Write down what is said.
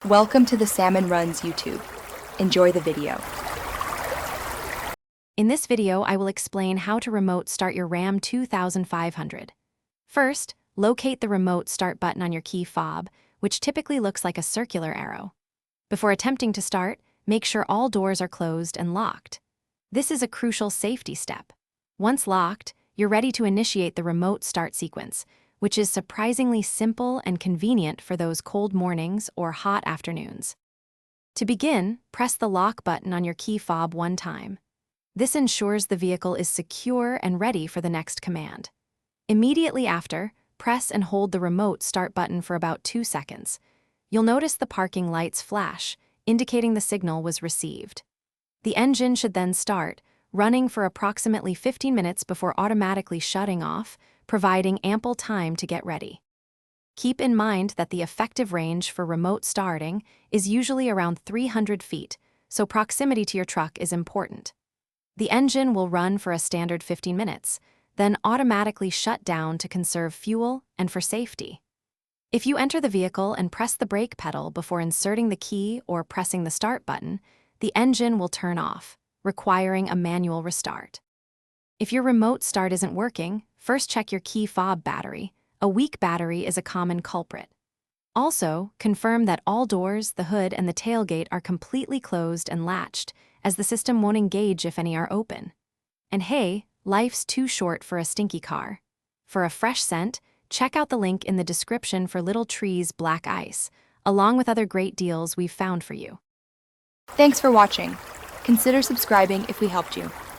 Welcome to the Salmon Runs YouTube. Enjoy the video. In this video, I will explain how to remote start your Ram 2500. First, locate the remote start button on your key fob, which typically looks like a circular arrow. Before attempting to start, make sure all doors are closed and locked. This is a crucial safety step. Once locked, you're ready to initiate the remote start sequence, which is surprisingly simple and convenient for those cold mornings or hot afternoons. To begin, press the lock button on your key fob one time. This ensures the vehicle is secure and ready for the next command. Immediately after, press and hold the remote start button for about 2 seconds. You'll notice the parking lights flash, indicating the signal was received. The engine should then start, running for approximately 15 minutes before automatically shutting off, providing ample time to get ready. Keep in mind that the effective range for remote starting is usually around 300 feet, so proximity to your truck is important. The engine will run for a standard 15 minutes, then automatically shut down to conserve fuel and for safety. If you enter the vehicle and press the brake pedal before inserting the key or pressing the start button, the engine will turn off, requiring a manual restart. If your remote start isn't working, first check your key fob battery. A weak battery is a common culprit. Also, confirm that all doors, the hood, and the tailgate are completely closed and latched, as the system won't engage if any are open. And hey, life's too short for a stinky car. For a fresh scent, check out the link in the description for Little Tree's Black Ice, along with other great deals we've found for you. Thanks for watching. Consider subscribing if we helped you.